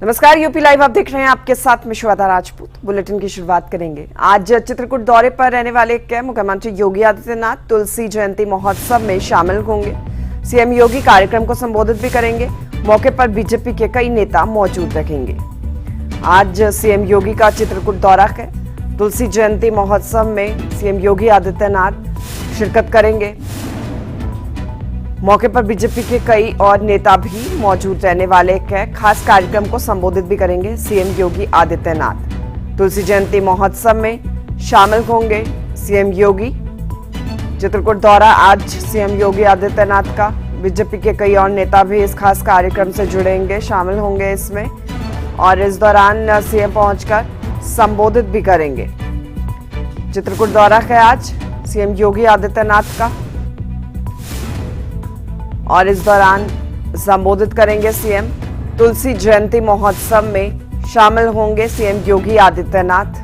नमस्कार, UP live आप देख रहे हैं। आपके साथ में श्वेता राजपूत। बुलेटिन की शुरुआत करेंगे। आज चित्रकूट दौरे पर रहने वाले मुख्यमंत्री योगी आदित्यनाथ तुलसी जयंती महोत्सव में शामिल होंगे। सीएम योगी कार्यक्रम को संबोधित भी करेंगे। मौके पर बीजेपी के कई नेता मौजूद रहेंगे। आज सीएम योगी का चित्रकूट दौरा है। तुलसी जयंती महोत्सव में सीएम योगी आदित्यनाथ शिरकत करेंगे। मौके पर बीजेपी के कई और नेता भी मौजूद रहने वाले हैं। खास कार्यक्रम को संबोधित भी करेंगे सीएम योगी आदित्यनाथ। तुलसी जयंती महोत्सव में शामिल होंगे सीएम योगी। चित्रकूट दौरा आज सीएम योगी आदित्यनाथ का। बीजेपी के कई और नेता भी इस खास कार्यक्रम से जुड़ेंगे, शामिल होंगे इसमें, और इस दौरान सीएम पहुंचकर संबोधित भी करेंगे। चित्रकूट दौरा है आज सीएम योगी आदित्यनाथ का, और इस दौरान संबोधित करेंगे सीएम। तुलसी जयंती महोत्सव में शामिल होंगे सीएम योगी आदित्यनाथ।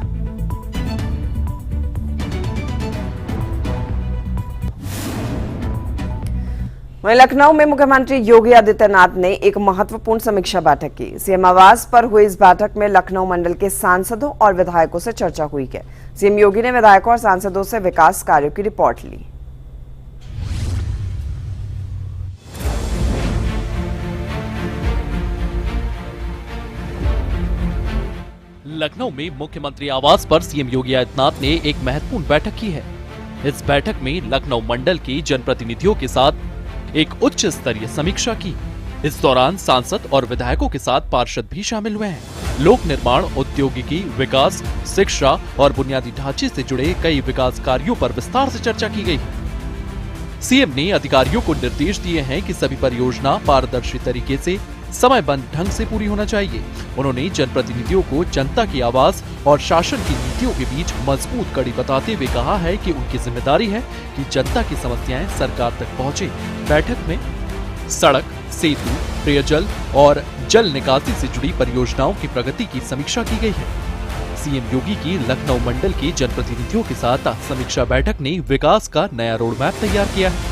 वहीं लखनऊ में मुख्यमंत्री योगी आदित्यनाथ ने एक महत्वपूर्ण समीक्षा बैठक की। सीएम आवास पर हुई इस बैठक में लखनऊ मंडल के सांसदों और विधायकों से चर्चा हुई है। सीएम योगी ने विधायकों और सांसदों से विकास कार्यों की रिपोर्ट ली। लखनऊ में मुख्यमंत्री आवास पर सीएम योगी आदित्यनाथ ने एक महत्वपूर्ण बैठक की है। इस बैठक में लखनऊ मंडल के जनप्रतिनिधियों के साथ एक उच्च स्तरीय समीक्षा की। इस दौरान सांसद और विधायकों के साथ पार्षद भी शामिल हुए हैं। लोक निर्माण, औद्योगिकी, विकास, शिक्षा और बुनियादी ढांचे से जुड़े कई विकास कार्यों पर विस्तार से चर्चा की गई। सीएम ने अधिकारियों को निर्देश दिए हैं कि सभी परियोजना पारदर्शी तरीके से समयबद्ध ढंग से पूरी होना चाहिए। उन्होंने जनप्रतिनिधियों को जनता की आवाज और शासन की नीतियों के बीच मजबूत कड़ी बताते हुए कहा है कि उनकी जिम्मेदारी है कि जनता की समस्याएं सरकार तक पहुंचे। बैठक में सड़क, सेतु, पेयजल और जल निकासी से जुड़ी परियोजनाओं की प्रगति की समीक्षा की गई है। सीएम योगी की लखनऊ मंडल के जनप्रतिनिधियों के साथ समीक्षा बैठक ने विकास का नया रोड मैप तैयार किया है।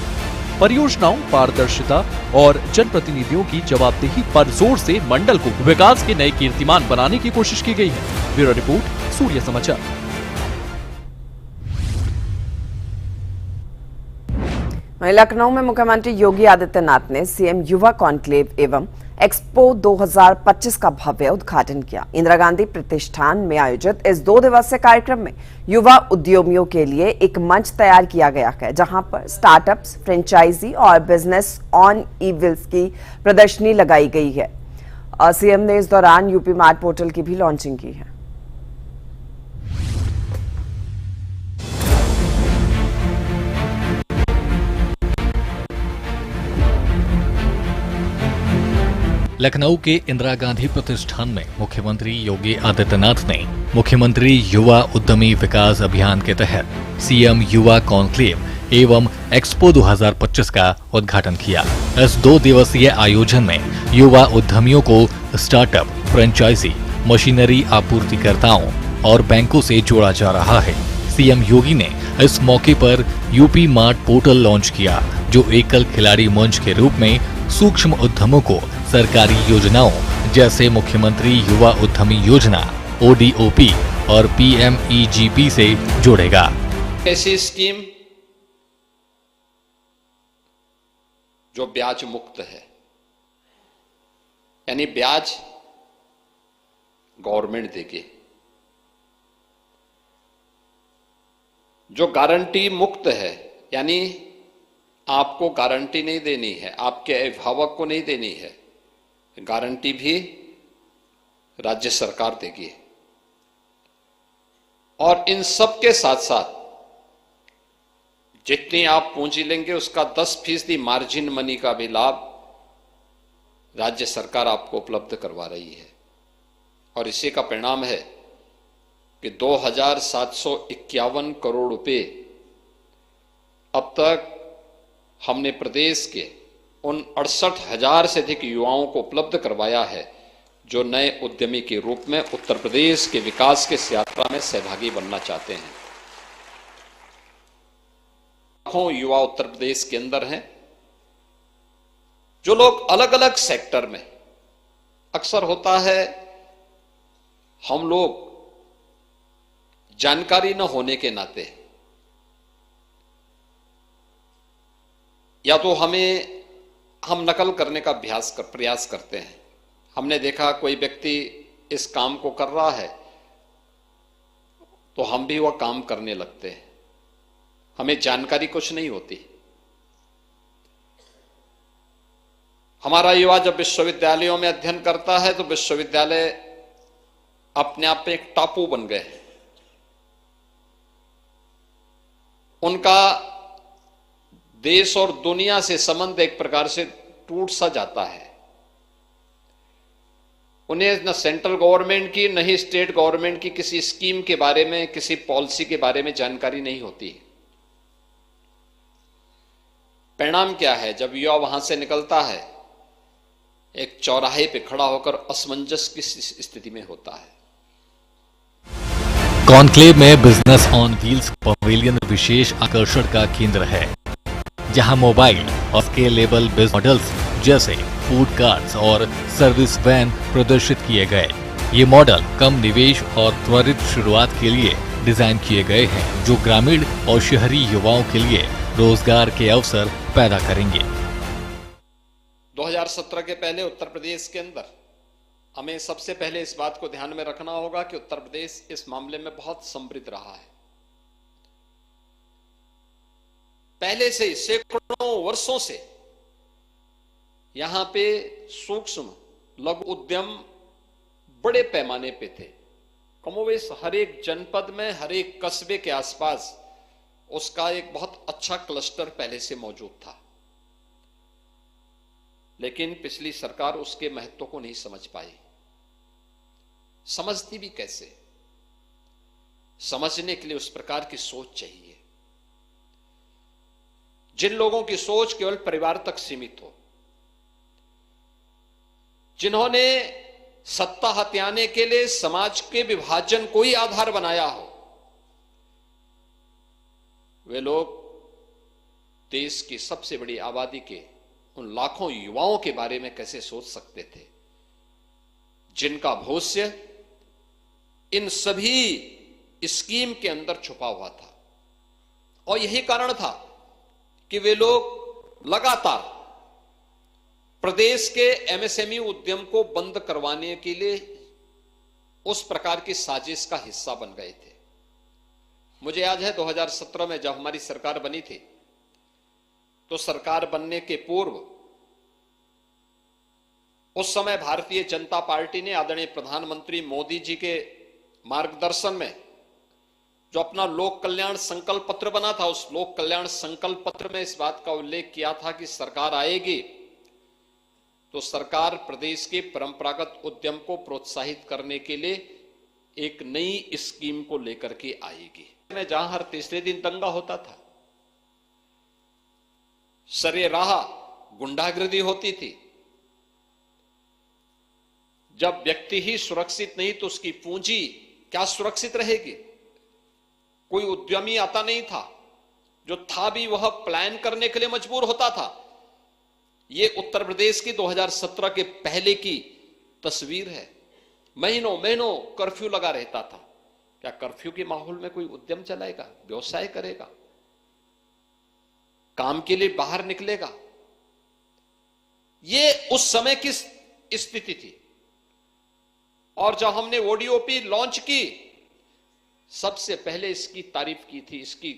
परियोजनाओं, पारदर्शिता और जनप्रतिनिधियों की जवाबदेही पर जोर से मंडल को विकास के नए कीर्तिमान बनाने की कोशिश की गई है। ब्यूरो रिपोर्ट, सूर्य समाचार। वहीं लखनऊ में मुख्यमंत्री योगी आदित्यनाथ ने सीएम युवा कॉन्क्लेव एवं एक्सपो 2025 का भव्य उद्घाटन किया। इंदिरा गांधी प्रतिष्ठान में आयोजित इस 2 दिवसीय कार्यक्रम में युवा उद्यमियों के लिए एक मंच तैयार किया गया है, जहां पर स्टार्टअप्स, फ्रेंचाइजी और बिजनेस ऑन ई व्हील्स की प्रदर्शनी लगाई गई है। सीएम ने इस दौरान यूपी मार्ट पोर्टल की भी लॉन्चिंग की है। लखनऊ के इंदिरा गांधी प्रतिष्ठान में मुख्यमंत्री योगी आदित्यनाथ ने मुख्यमंत्री युवा उद्यमी विकास अभियान के तहत सीएम युवा कॉन्क्लेव एवं एक्सपो 2025 का उद्घाटन किया। इस 2 दिवसीय आयोजन में युवा उद्यमियों को स्टार्टअप, फ्रेंचाइजी, मशीनरी आपूर्तिकर्ताओं और बैंकों से जोड़ा जा रहा है। सीएम योगी ने इस मौके पर यूपी मार्ट पोर्टल लॉन्च किया, जो एकल खिलाड़ी मंच के रूप में सूक्ष्म उद्यमों को सरकारी योजनाओं जैसे मुख्यमंत्री युवा उद्यमी योजना, ODOP और PMEGP से जोड़ेगा। ऐसी स्कीम जो ब्याज मुक्त है, यानी ब्याज गवर्नमेंट देगी, जो गारंटी मुक्त है, यानी आपको गारंटी नहीं देनी है, आपके अभिभावक को नहीं देनी है, गारंटी भी राज्य सरकार देगी। और इन सब के साथ साथ जितनी आप पूंजी लेंगे उसका 10% मार्जिन मनी का भी लाभ राज्य सरकार आपको उपलब्ध करवा रही है। और इसी का परिणाम है कि 2751 करोड़ रुपए अब तक हमने प्रदेश के उन 68,000 से अधिक युवाओं को उपलब्ध करवाया है, जो नए उद्यमी के रूप में उत्तर प्रदेश के विकास के इस यात्रा में सहभागी बनना चाहते हैं। लाखों युवा उत्तर प्रदेश के अंदर हैं, जो लोग अलग अलग सेक्टर में, अक्सर होता है हम लोग जानकारी न होने के नाते या तो हम नकल करने का प्रयास करते हैं। हमने देखा कोई व्यक्ति इस काम को कर रहा है तो हम भी वह काम करने लगते हैं, हमें जानकारी कुछ नहीं होती। हमारा युवा जब विश्वविद्यालयों में अध्ययन करता है तो विश्वविद्यालय अपने आप में एक टापू बन गए हैं। उनका देश और दुनिया से संबंध एक प्रकार से टूट सा जाता है। उन्हें न सेंट्रल गवर्नमेंट की न ही स्टेट गवर्नमेंट की किसी स्कीम के बारे में, किसी पॉलिसी के बारे में जानकारी नहीं होती। परिणाम क्या है? जब युवा वहां से निकलता है, एक चौराहे पे खड़ा होकर असमंजस की स्थिति में होता है। कॉन्क्लेव में बिजनेस ऑन व्हील्स पवेलियन विशेष आकर्षण का केंद्र है, जहां मोबाइल और स्केलेबल बिजनेस मॉडल्स जैसे फूड कार्ट्स और सर्विस वैन प्रदर्शित किए गए। ये मॉडल कम निवेश और त्वरित शुरुआत के लिए डिजाइन किए गए हैं, जो ग्रामीण और शहरी युवाओं के लिए रोजगार के अवसर पैदा करेंगे। 2017 के पहले उत्तर प्रदेश के अंदर हमें सबसे पहले इस बात को ध्यान में रखना होगा कि उत्तर प्रदेश इस मामले में बहुत समृद्ध रहा है। पहले से सैकड़ों वर्षों से यहां पे सूक्ष्म लघु उद्यम बड़े पैमाने पे थे। कमोवेश हर एक जनपद में, हर एक कस्बे के आसपास उसका एक बहुत अच्छा क्लस्टर पहले से मौजूद था। लेकिन पिछली सरकार उसके महत्व को नहीं समझ पाई। समझती भी कैसे? समझने के लिए उस प्रकार की सोच चाहिए जिन लोगों की सोच केवल परिवार तक सीमित हो, जिन्होंने सत्ता हथियाने के लिए समाज के विभाजन को ही आधार बनाया हो। वे लोग देश की सबसे बड़ी आबादी के उन लाखों युवाओं के बारे में कैसे सोच सकते थे जिनका भविष्य इन सभी स्कीम के अंदर छुपा हुआ था। और यही कारण था कि वे लोग लगातार प्रदेश के एमएसएमई उद्यम को बंद करवाने के लिए उस प्रकार की साजिश का हिस्सा बन गए थे। मुझे याद है 2017 में जब हमारी सरकार बनी थी, तो सरकार बनने के पूर्व उस समय भारतीय जनता पार्टी ने आदरणीय प्रधानमंत्री मोदी जी के मार्गदर्शन में जो अपना लोक कल्याण संकल्प पत्र बना था, उस लोक कल्याण संकल्प पत्र में इस बात का उल्लेख किया था कि सरकार आएगी तो सरकार प्रदेश के परंपरागत उद्यम को प्रोत्साहित करने के लिए एक नई स्कीम को लेकर के आएगी। में जहां हर तीसरे दिन दंगा होता था, सरेराह गुंडागर्दी होती थी, जब व्यक्ति ही सुरक्षित नहीं तो उसकी पूंजी क्या सुरक्षित रहेगी? कोई उद्यमी आता नहीं था, जो था भी वह प्लान करने के लिए मजबूर होता था। ये उत्तर प्रदेश की 2017 के पहले की तस्वीर है। महीनों महीनों कर्फ्यू लगा रहता था। क्या कर्फ्यू के माहौल में कोई उद्यम चलाएगा, व्यवसाय करेगा, काम के लिए बाहर निकलेगा? ये उस समय की स्थिति थी। और जब हमने ओडीओपी लॉन्च की, सबसे पहले इसकी तारीफ की थी, इसकी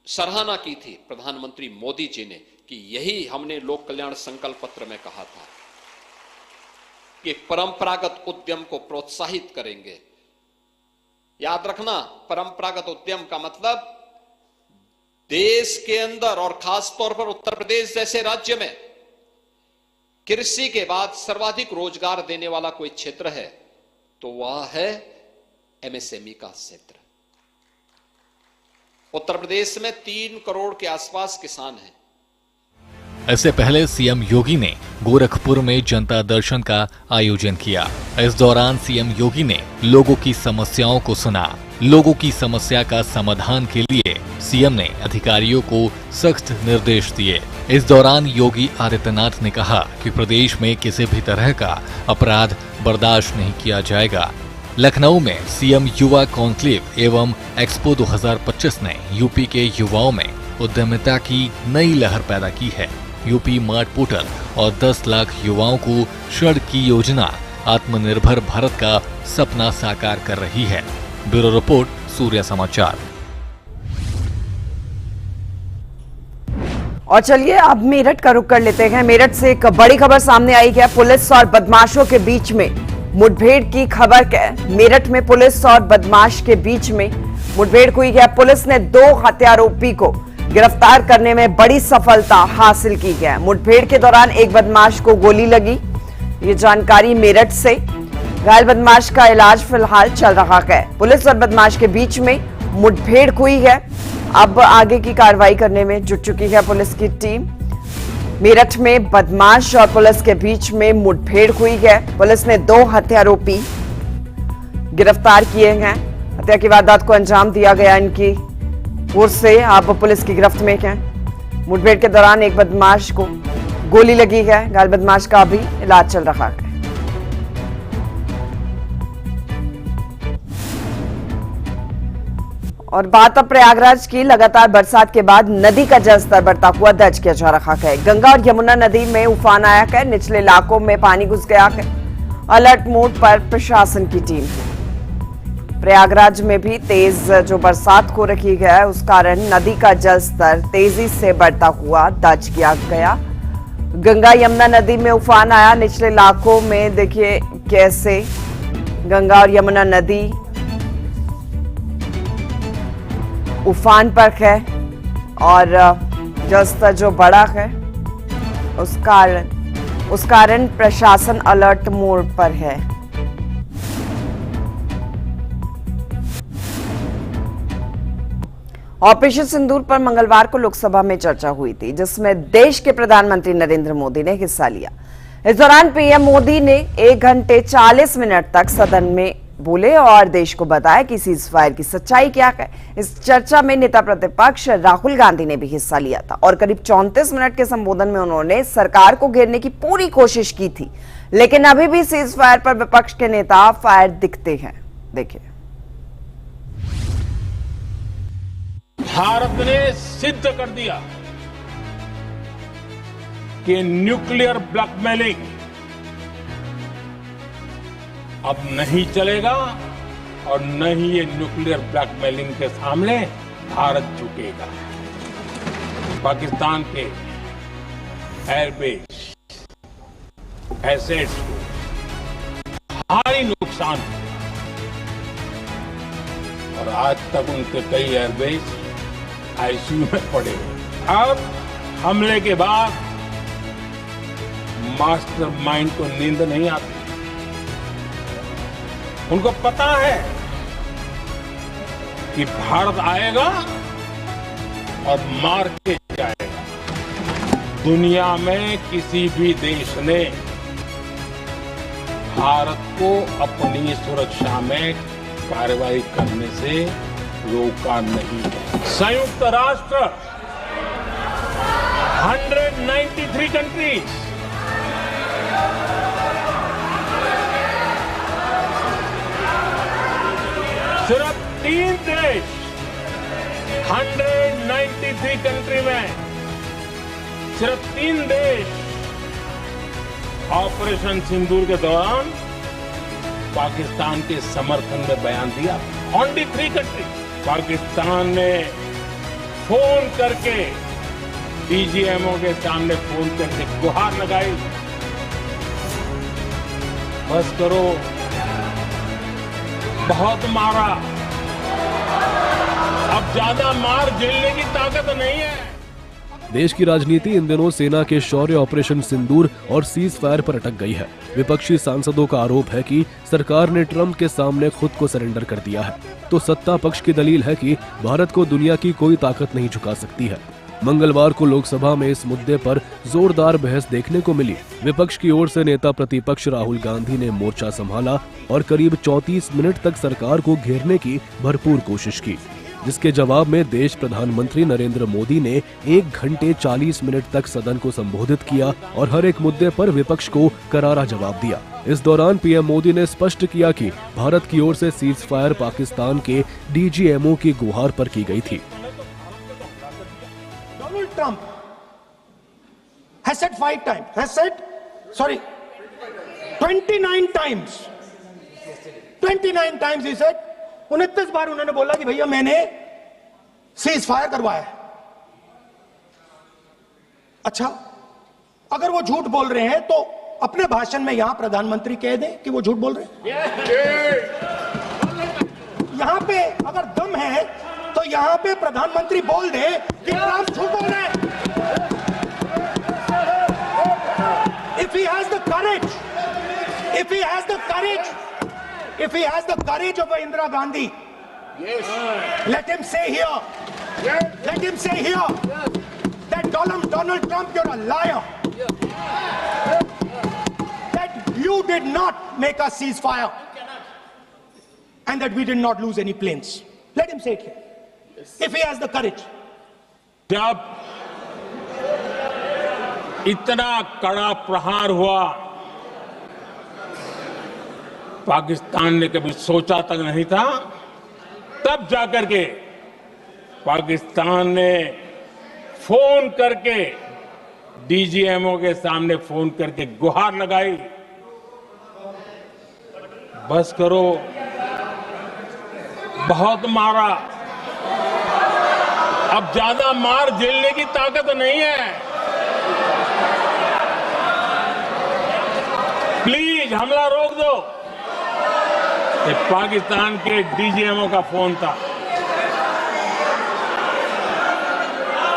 सराहना की थी प्रधानमंत्री मोदी जी ने कि यही हमने लोक कल्याण संकल्प पत्र में कहा था कि परंपरागत उद्यम को प्रोत्साहित करेंगे। याद रखना, परंपरागत उद्यम का मतलब देश के अंदर और खास तौर पर उत्तर प्रदेश जैसे राज्य में कृषि के बाद सर्वाधिक रोजगार देने वाला कोई क्षेत्र है तो वह है एमएसएमई का क्षेत्र। उत्तर प्रदेश में 3 करोड़ के आसपास किसान हैं। इससे पहले सीएम योगी ने गोरखपुर में जनता दर्शन का आयोजन किया। इस दौरान सीएम योगी ने लोगों की समस्याओं को सुना। लोगों की समस्या का समाधान के लिए सीएम ने अधिकारियों को सख्त निर्देश दिए। इस दौरान योगी आदित्यनाथ ने कहा कि प्रदेश में किसी भी तरह का अपराध बर्दाश्त नहीं किया जाएगा। लखनऊ में सीएम युवा कॉन्क्लेव एवं एक्सपो 2025 ने यूपी के युवाओं में उद्यमिता की नई लहर पैदा की है। यूपी मार्ट पोर्टल और 10 लाख युवाओं को ऋण की योजना आत्मनिर्भर भारत का सपना साकार कर रही है। ब्यूरो रिपोर्ट, सूर्य समाचार। और चलिए अब मेरठ का रुख कर लेते हैं। मेरठ से एक बड़ी खबर सामने आई है। पुलिस और बदमाशों के बीच में मुठभेड़ की खबर है। मेरठ में पुलिस और बदमाश के बीच में मुठभेड़ हुई है। पुलिस ने 2 हत्यारोपी को गिरफ्तार करने में बड़ी सफलता हासिल की है। मुठभेड़ के दौरान एक बदमाश को गोली लगी। ये जानकारी मेरठ से। घायल बदमाश का इलाज फिलहाल चल रहा है। पुलिस और बदमाश के बीच में मुठभेड़ हुई है। अब आगे की कार्रवाई करने में जुट चुकी है पुलिस की टीम। मेरठ में बदमाश और पुलिस के बीच में मुठभेड़ हुई है। पुलिस ने 2 हत्यारोपी गिरफ्तार किए हैं। हत्या की वारदात को अंजाम दिया गया इनकी ओर से। अब पुलिस की गिरफ्त में है। मुठभेड़ के दौरान एक बदमाश को गोली लगी है। घायल बदमाश का भी इलाज चल रहा है। और बात अब प्रयागराज की। लगातार बरसात के बाद नदी का जलस्तर बढ़ता हुआ दर्ज किया जा रहा है। गंगा और यमुना नदी में उफान आया है। निचले इलाकों में पानी घुस गया है। अलर्ट मोड पर प्रशासन की टीम है। प्रयागराज में भी तेज जो बरसात हो रही है उस कारण नदी का जलस्तर तेजी से बढ़ता हुआ दर्ज किया गया। गंगा यमुना नदी में उफान आया। निचले इलाकों में देखिए कैसे गंगा और यमुना नदी उफान पर है और जलस्तर जो बढ़ा है उस कारण प्रशासन अलर्ट मोड पर है। ऑपरेशन सिंदूर पर मंगलवार को लोकसभा में चर्चा हुई थी, जिसमें देश के प्रधानमंत्री नरेंद्र मोदी ने हिस्सा लिया। इस दौरान पीएम मोदी ने 1 घंटे 40 मिनट तक सदन में बोले और देश को बताया कि सीजफायर की सच्चाई क्या है। इस चर्चा में नेता प्रतिपक्ष राहुल गांधी ने भी हिस्सा लिया था और करीब 34 मिनट के संबोधन में उन्होंने सरकार को घेरने की पूरी कोशिश की थी, लेकिन अभी भी सीजफायर पर विपक्ष के नेता फायर दिखते हैं। देखिए। भारत ने सिद्ध कर दिया कि न्यूक्लियर ब्लैकमेलिंग अब नहीं चलेगा और न ही ये न्यूक्लियर ब्लैकमेलिंग के सामने भारत झुकेगा। पाकिस्तान के एयरबेस एसेट्स को भारी नुकसान और आज तक उनके कई एयरबेस आईसीयू में पड़े हुए। अब हमले के बाद मास्टरमाइंड को नींद नहीं आती। उनको पता है कि भारत आएगा और मार के जाएगा। दुनिया में किसी भी देश ने भारत को अपनी सुरक्षा में कार्रवाई करने से रोका नहीं है। संयुक्त राष्ट्र 193 कंट्रीज सिर्फ 3 देश 193 कंट्री में सिर्फ 3 देश ऑपरेशन सिंदूर के दौरान पाकिस्तान के समर्थन में बयान दिया। Only 3 country. पाकिस्तान ने फोन करके डीजीएमओ के सामने फोन करके गुहार लगाई, बस करो, बहुत मारा, अब ज्यादा मार झेलने की ताकत नहीं है। देश की राजनीति इन दिनों सेना के शौर्य ऑपरेशन सिंदूर और सीज फायर पर अटक गई है। विपक्षी सांसदों का आरोप है कि सरकार ने ट्रंप के सामने खुद को सरेंडर कर दिया है, तो सत्ता पक्ष की दलील है कि भारत को दुनिया की कोई ताकत नहीं झुका सकती है। मंगलवार को लोकसभा में इस मुद्दे पर जोरदार बहस देखने को मिली। विपक्ष की ओर से नेता प्रतिपक्ष राहुल गांधी ने मोर्चा संभाला और करीब 34 मिनट तक सरकार को घेरने की भरपूर कोशिश की। जिसके जवाब में देश प्रधानमंत्री नरेंद्र मोदी ने 1 घंटे 40 मिनट तक सदन को संबोधित किया और हर एक मुद्दे पर विपक्ष को करारा जवाब दिया। इस दौरान पीएम मोदी ने स्पष्ट किया कि भारत की ओर से सीज फायर पाकिस्तान के डीजीएमओ की गुहार पर की गई थी। Donald Trump has said 5 times, 29 times. 29 times he said, 29 बार उन्होंने बोला कि भैया मैंने सीज फायर करवाया है। अच्छा, अगर वो झूठ बोल रहे हैं तो अपने भाषण में यहां प्रधानमंत्री कह दें कि वो झूठ बोल रहे हैं। यहां पे अगर दम है तो यहां पे प्रधानमंत्री बोल दे कि ट्रंप झूठ बोल रहे हैं। If he has the courage, if he has the courage of Indira Gandhi, let him say here that Donald Trump, you're a liar. That you did not make a ceasefire and that we did not lose any planes. Let him say it here. If he has the courage. जब इतना कड़ा प्रहार हुआ, पाकिस्तान ने कभी सोचा तक नहीं था, तब जाकर के पाकिस्तान ने फोन करके डीजीएमओ के सामने फोन करके गुहार लगाई, बस करो, बहुत मारा, अब ज्यादा मार झेलने की ताकत नहीं है, प्लीज हमला रोक दो। ये पाकिस्तान के डीजीएमओ का फोन था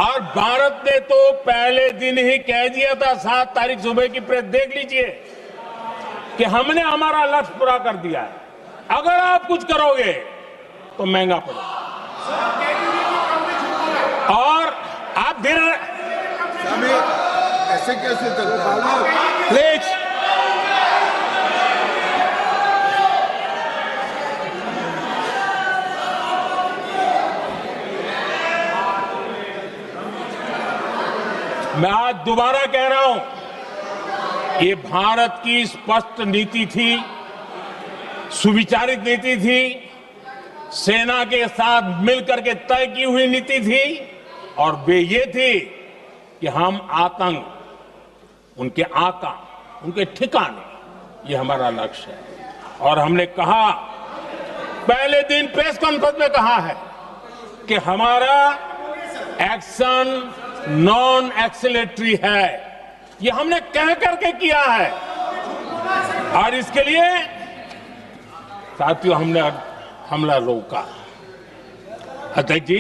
और भारत ने तो पहले दिन ही कह दिया था, 7 तारीख सुबह की प्रेस देख लीजिए, कि हमने हमारा लक्ष्य पूरा कर दिया है, अगर आप कुछ करोगे तो महंगा पड़ेगा। और आप धीरे ऐसे कैसे चलता प्लीज मैं आज दोबारा कह रहा हूं, ये भारत की स्पष्ट नीति थी, सुविचारित नीति थी, सेना के साथ मिलकर के तय की हुई नीति थी, और वे ये थी कि हम आतंक, उनके आका, उनके ठिकाने, ये हमारा लक्ष्य है। और हमने कहा, पहले दिन प्रेस कॉन्फ्रेंस में कहा है कि हमारा एक्शन नॉन एक्सेलेटरी है, ये हमने कह करके किया है, और इसके लिए साथियों हमने हमला रोका। अध्यक्ष जी,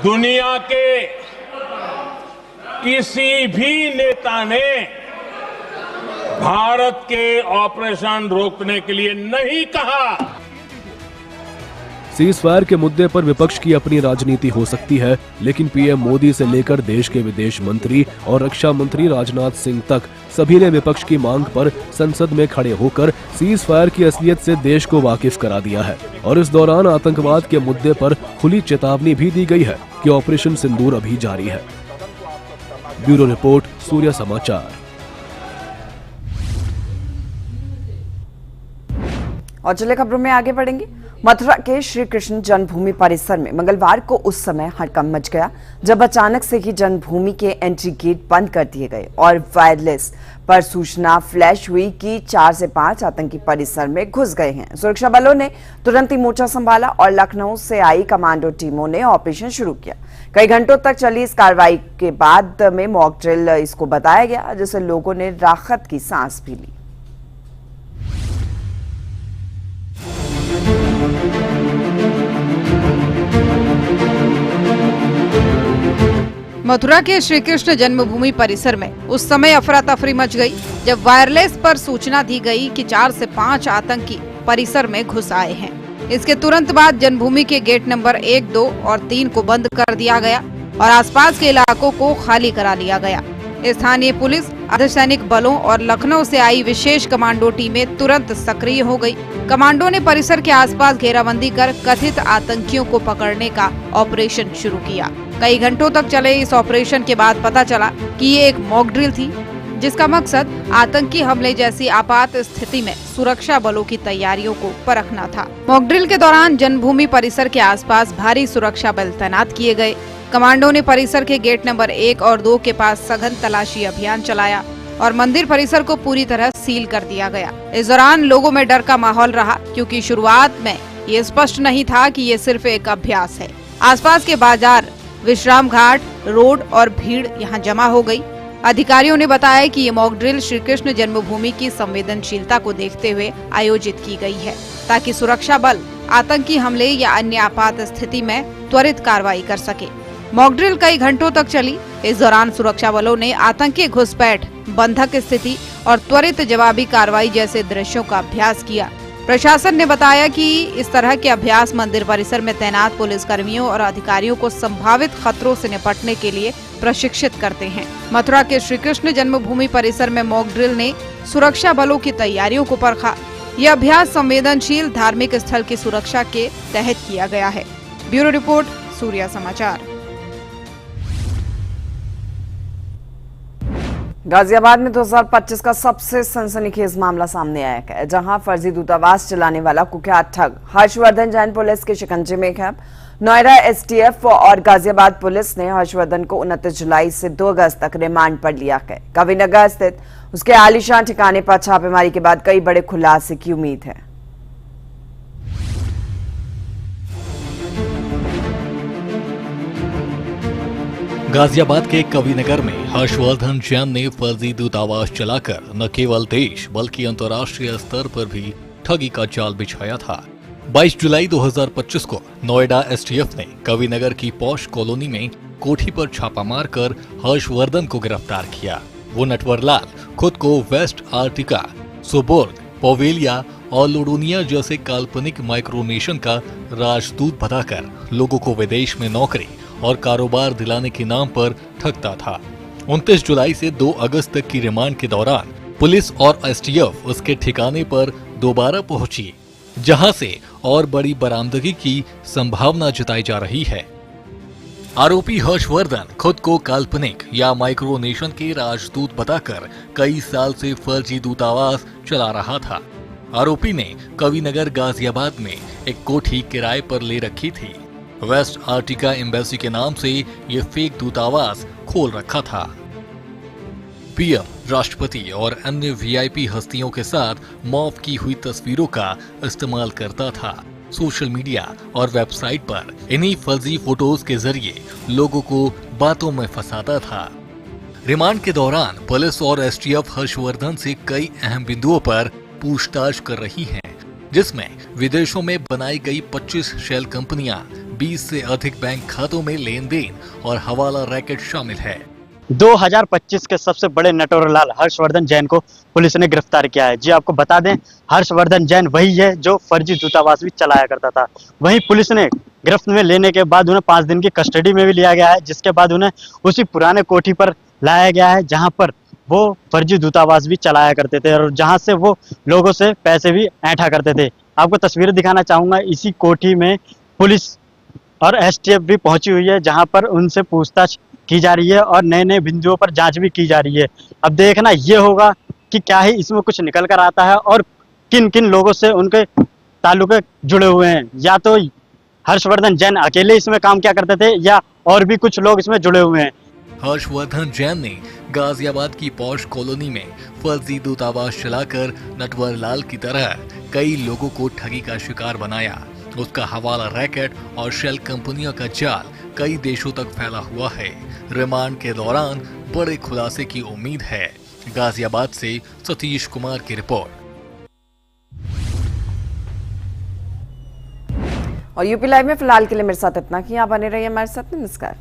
दुनिया के किसी भी नेता ने भारत के ऑपरेशन रोकने के लिए नहीं कहा। सीज फायर के मुद्दे पर विपक्ष की अपनी राजनीति हो सकती है, लेकिन पीएम मोदी से लेकर देश के विदेश मंत्री और रक्षा मंत्री राजनाथ सिंह तक सभी ने विपक्ष की मांग पर संसद में खड़े होकर सीज फायर की असलियत से देश को वाकिफ करा दिया है। और इस दौरान आतंकवाद के मुद्दे पर खुली चेतावनी भी दी गई है कि ऑपरेशन सिंदूर अभी जारी है। ब्यूरो रिपोर्ट, सूर्य समाचार। और चले खबरों में आगे बढ़ेंगे। मथुरा के श्री कृष्ण जन्मभूमि परिसर में मंगलवार को उस समय हड़कंप मच गया जब अचानक से ही जन्मभूमि के एंट्री गेट बंद कर दिए गए और वायरलेस पर सूचना फ्लैश हुई कि 4 से 5 आतंकी परिसर में घुस गए हैं। सुरक्षा बलों ने तुरंत ही मोर्चा संभाला और लखनऊ से आई कमांडो टीमों ने ऑपरेशन शुरू किया। कई घंटों तक चली इस कार्रवाई के बाद में मॉक ड्रिल इसको बताया गया, जिससे लोगों ने राहत की सांस भी ली। मथुरा के श्री कृष्ण जन्मभूमि परिसर में उस समय अफरा तफरी मच गई जब वायरलेस पर सूचना दी गई कि 4 से 5 आतंकी परिसर में घुस आए हैं। इसके तुरंत बाद जन्मभूमि के गेट नंबर 1, 2 और 3 को बंद कर दिया गया और आसपास के इलाकों को खाली करा लिया गया। स्थानीय पुलिस, अर्धसैनिक बलों और लखनऊ से आई विशेष कमांडो टीमें तुरंत सक्रिय हो गई। कमांडो ने परिसर के आसपास घेराबंदी कर कथित आतंकियों को पकड़ने का ऑपरेशन शुरू किया। कई घंटों तक चले इस ऑपरेशन के बाद पता चला कि ये एक मॉक ड्रिल थी, जिसका मकसद आतंकी हमले जैसी आपात स्थिति में सुरक्षा बलों की तैयारियों को परखना था। मॉक ड्रिल के दौरान जन्मभूमि परिसर के आसपास भारी सुरक्षा बल तैनात किए गए। कमांडो ने परिसर के गेट नंबर 1 और 2 के पास सघन तलाशी अभियान चलाया और मंदिर परिसर को पूरी तरह सील कर दिया गया। इस दौरान लोगों में डर का माहौल रहा, क्योंकि शुरुआत में ये स्पष्ट नहीं था कि ये सिर्फ एक अभ्यास है। आसपास के बाजार, विश्राम घाट, रोड और भीड़ यहाँ जमा हो गई। अधिकारियों ने बताया कि ये मॉक ड्रिल श्री कृष्ण जन्मभूमि की संवेदनशीलता को देखते हुए आयोजित की गई है, ताकि सुरक्षा बल आतंकी हमले या अन्य आपात स्थिति में त्वरित कार्रवाई कर सके। मॉक ड्रिल कई घंटों तक चली। इस दौरान सुरक्षा बलों ने आतंकी घुसपैठ, बंधक स्थिति और त्वरित जवाबी कार्रवाई जैसे दृश्यों का अभ्यास किया। प्रशासन ने बताया कि इस तरह के अभ्यास मंदिर परिसर में तैनात पुलिस कर्मियों और अधिकारियों को संभावित खतरों से निपटने के लिए प्रशिक्षित करते हैं। मथुरा के श्री कृष्ण जन्मभूमि परिसर में मॉक ड्रिल ने सुरक्षा बलों की तैयारियों को परखा। यह अभ्यास संवेदनशील धार्मिक स्थल की सुरक्षा के तहत किया गया है। ब्यूरो रिपोर्ट, सूर्या समाचार। गाजियाबाद में 2025 का सबसे सनसनीखेज मामला सामने आया है, जहां फर्जी दूतावास चलाने वाला कुख्यात ठग हर्षवर्धन जैन पुलिस के शिकंजे में है। नोएडा एसटीएफ और गाजियाबाद पुलिस ने हर्षवर्धन को 29 जुलाई से 2 अगस्त तक रिमांड पर लिया है। कविनगर स्थित उसके आलीशान ठिकाने पर छापेमारी के बाद कई बड़े खुलासे की उम्मीद है। गाजियाबाद के कविनगर में हर्षवर्धन जैन ने फर्जी दूतावास चलाकर न केवल देश बल्कि अंतर्राष्ट्रीय स्तर पर भी ठगी का जाल बिछाया था। 22 जुलाई 2025 को नोएडा एसटीएफ ने कविनगर की पॉश कॉलोनी में कोठी पर छापा मारकर हर्षवर्धन को गिरफ्तार किया। वो नटवरलाल खुद को वेस्ट आर्टिका, सोबोर्ग, पोवेलिया और लोडोनिया जैसे काल्पनिक माइक्रोनेशन का राजदूत बताकर लोगों को विदेश में नौकरी और कारोबार दिलाने के नाम पर ठगता था। 29 जुलाई से 2 अगस्त तक की रिमांड के दौरान पुलिस और एसटीएफ उसके ठिकाने पर दोबारा पहुंची, जहां से और बड़ी बरामदगी की संभावना जताई जा रही है। आरोपी हर्षवर्धन खुद को काल्पनिक या माइक्रोनेशन के राजदूत बताकर कई साल से फर्जी दूतावास चला रहा था। आरोपी ने कविनगर गाजियाबाद में एक कोठी किराए पर ले रखी थी। वेस्ट आर्टिका एम्बेसी के नाम से ये फेक दूतावास खोल रखा था। पीएम, राष्ट्रपति और अन्य वीआईपी हस्तियों के साथ मॉर्फ की हुई तस्वीरों का इस्तेमाल करता था। सोशल मीडिया और वेबसाइट पर इन्हीं फर्जी फोटोज के जरिए लोगों को बातों में फंसाता था। रिमांड के दौरान पुलिस और एसटीएफ हर्षवर्धन से कई अहम बिंदुओं पर पूछताछ कर रही है, जिसमें विदेशों में बनाई गई 25 शेल कंपनियां, 20 से अधिक बैंक खातों में लेन देन और हवाला रैकेट शामिल है। 2025 के सबसे बड़े नटवरलाल हर्षवर्धन जैन को पुलिस ने गिरफ्तार किया है। जी आपको बता दें, हर्षवर्धन जैन वही है जो फर्जी दूतावास भी चलाया करता था। वहीं पुलिस ने गिरफ्त में लेने के बाद उन्हें 5 दिन की कस्टडी में भी लिया गया है, जिसके बाद उन्हें उसी पुराने कोठी पर लाया गया है जहां पर वो फर्जी दूतावास भी चलाया करते थे और जहां से वो लोगों से पैसे भी ऐंठा करते थे। आपको तस्वीरें दिखाना चाहूंगा। इसी कोठी में पुलिस और एसटीएफ भी पहुंची हुई है, जहां पर उनसे पूछताछ की जा रही है और नए नए बिंदुओं पर जांच भी की जा रही है। अब देखना ये होगा कि क्या ही इसमें कुछ निकल कर आता है और किन किन लोगों से उनके ताल्लुक जुड़े हुए हैं। या तो हर्षवर्धन जैन अकेले इसमें काम क्या करते थे या और भी कुछ लोग इसमें जुड़े हुए हैं। हर्षवर्धन जैन ने गाजियाबाद की पॉश कॉलोनी में फर्जी दूतावास चलाकर नटवरलाल की तरह कई लोगों को ठगी का शिकार बनाया। उसका हवाला रैकेट और शेल कंपनियों का जाल कई देशों तक फैला हुआ है। रिमांड के दौरान बड़े खुलासे की उम्मीद है। गाजियाबाद से सतीश कुमार की रिपोर्ट। और यूपी लाइव में फिलहाल के लिए मेरे साथ इतना ही। आप बने रहिए हमारे साथ। नमस्कार।